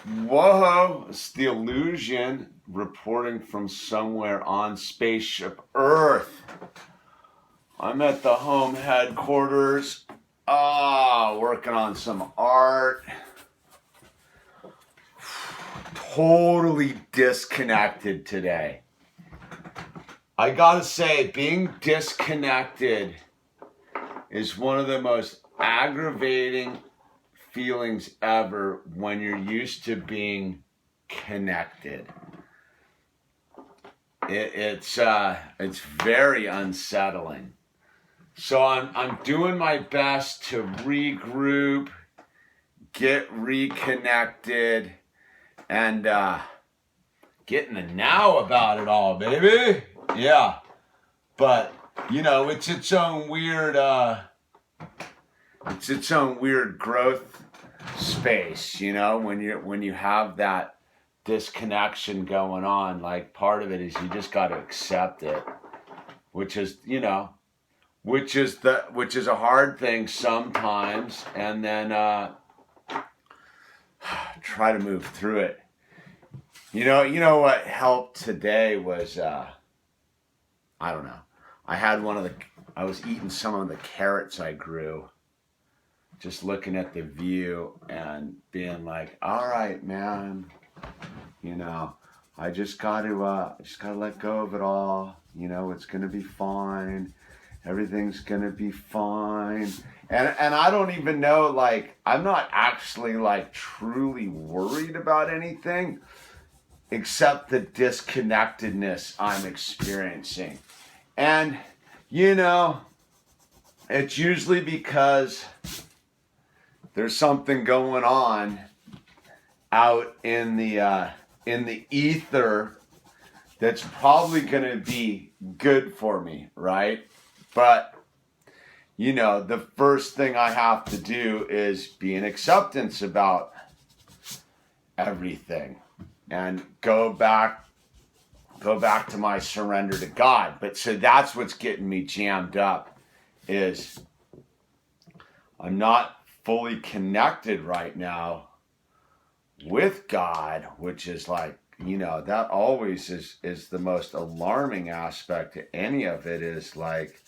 Whoa, it's the Illusion reporting from somewhere on Spaceship Earth. I'm at the home headquarters, working on some art. Totally disconnected today. I gotta say, being disconnected is one of the most aggravating feelings ever when you're used to being connected. It's very unsettling. So I'm doing my best to regroup, get reconnected, and get in the now about it all, baby. Yeah, but you know it's its own weird growth space. You know, when you have that disconnection going on, like part of it is you just got to accept it, which is which is a hard thing sometimes, and then try to move through it. You know what helped today was I don't know. I was eating some of the carrots I grew, just looking at the view and being like, all right, man, I just got to let go of it all. It's going to be fine. Everything's going to be fine. And I don't even know, like, I'm not actually like truly worried about anything except the disconnectedness I'm experiencing. And, it's usually because there's something going on out in the ether that's probably going to be good for me, right? But, the first thing I have to do is be in acceptance about everything and go back to my surrender to God. But so that's what's getting me jammed up, is I'm not fully connected right now with God, which is like, that always is the most alarming aspect to any of it, is like,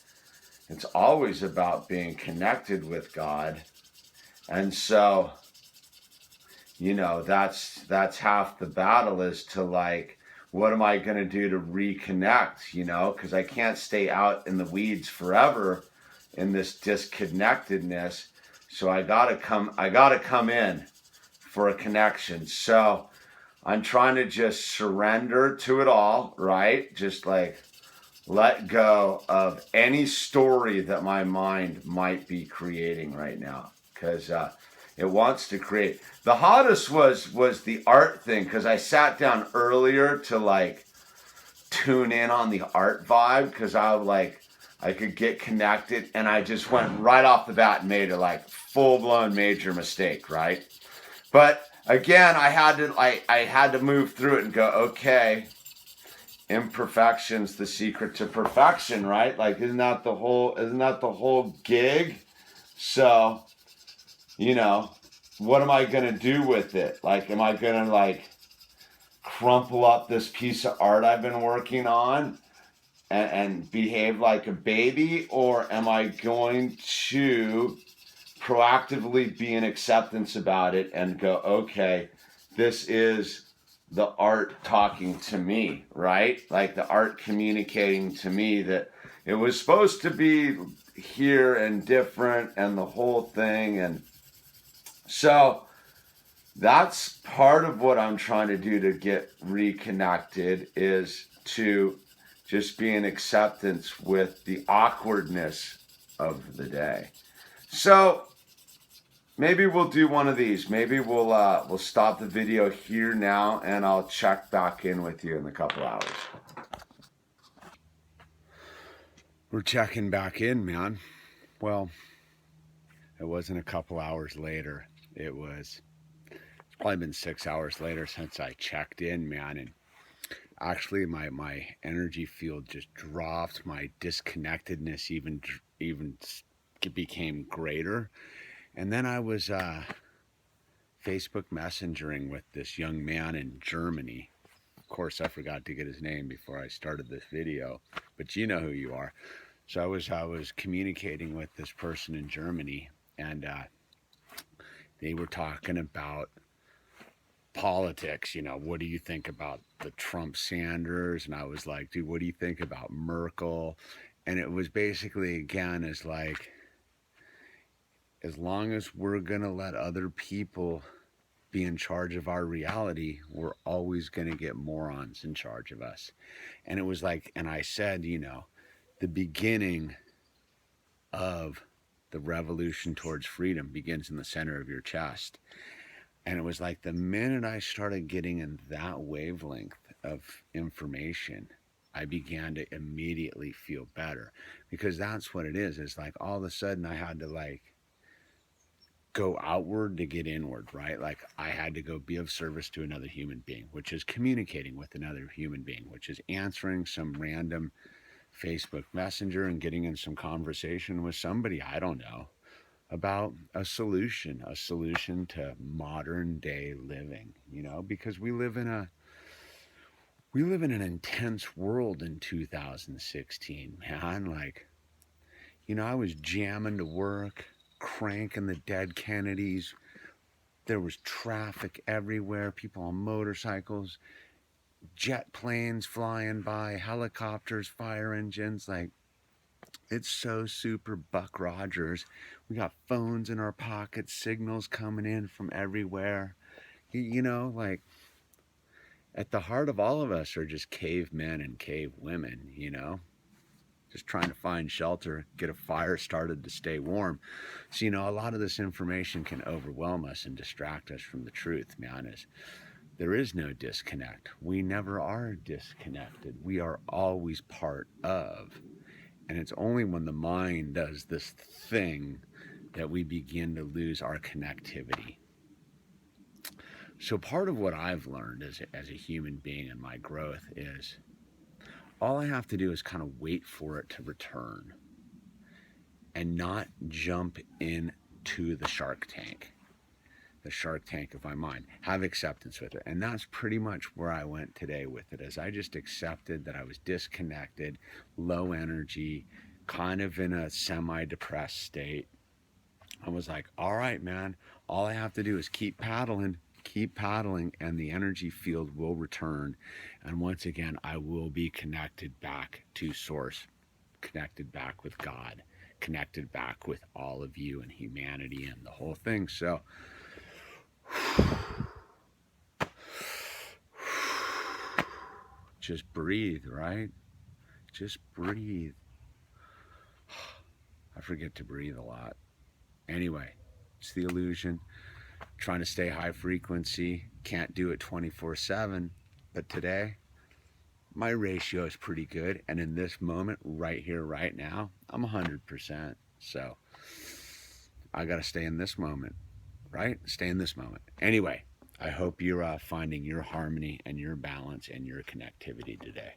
it's always about being connected with God. And so, that's half the battle, is to like, what am I going to do to reconnect, because I can't stay out in the weeds forever in this disconnectedness. So I gotta come in for a connection. So I'm trying to just surrender to it all, right? Just like let go of any story that my mind might be creating right now, because it wants to create. The hottest was the art thing, because I sat down earlier to like tune in on the art vibe, because I could get connected, and I just went right off the bat and made a like full-blown major mistake, right? But again, I had to move through it and go, okay, imperfection's the secret to perfection, right? Like, isn't that the whole gig? So, what am I gonna do with it? Like, am I gonna like crumple up this piece of art I've been working on and behave like a baby, or am I going to proactively be in acceptance about it and go, okay, this is the art talking to me, right? Like the art communicating to me that it was supposed to be here and different and the whole thing. And so that's part of what I'm trying to do to get reconnected, is to just be in acceptance with the awkwardness of the day. So maybe we'll do one of these. Maybe we'll stop the video here now, and I'll check back in with you in a couple hours. We're checking back in, man. Well, it wasn't a couple hours later. It's probably been 6 hours later since I checked in, man. And actually my energy field just dropped. My disconnectedness even became greater. And then I was Facebook messengering with this young man in Germany. Of course, I forgot to get his name before I started this video, but you know who you are. So I was communicating with this person in Germany, and they were talking about politics. You know, what do you think about the Trump Sanders? And I was like, dude, what do you think about Merkel? And it was basically, again, as like, as long as we're gonna let other people be in charge of our reality, we're always gonna get morons in charge of us. And it was like, and I said, you know, the beginning of the revolution towards freedom begins in the center of your chest. And it was like the minute I started getting in that wavelength of information, I began to immediately feel better, because that's what it is. It's like all of a sudden I had to like go outward to get inward, right? Like I had to go be of service to another human being, which is communicating with another human being, which is answering some random Facebook Messenger and getting in some conversation with somebody I don't know about a solution to modern day living, you know, because we live in an intense world in 2016, man. Like, you know, I was jamming to work, cranking the Dead Kennedys. There was traffic everywhere, people on motorcycles, jet planes flying by, helicopters, fire engines. Like, it's so super Buck Rogers. We got phones in our pockets, signals coming in from everywhere. You know, like, at the heart of all of us are just cavemen and cave women, you know, just trying to find shelter, get a fire started to stay warm. So, you know, a lot of this information can overwhelm us and distract us from the truth, man. Is there is no disconnect. We never are disconnected. We are always part of. And it's only when the mind does this thing that we begin to lose our connectivity. So part of what I've learned as a human being in my growth is all I have to do is kind of wait for it to return and not jump into the shark tank of my mind. Have acceptance with it. And that's pretty much where I went today with it, as I just accepted that I was disconnected, low energy, kind of in a semi-depressed state. I was like, all right, man, all I have to do is keep paddling, and the energy field will return. And once again, I will be connected back to source, connected back with God, connected back with all of you and humanity and the whole thing. So just breathe, right? Just breathe. I forget to breathe a lot. Anyway, it's the illusion. Trying to stay high frequency. Can't do it 24/7. But today, my ratio is pretty good. And in this moment, right here, right now, I'm 100%. So I got to stay in this moment, right? Stay in this moment. Anyway, I hope you're finding your harmony and your balance and your connectivity today.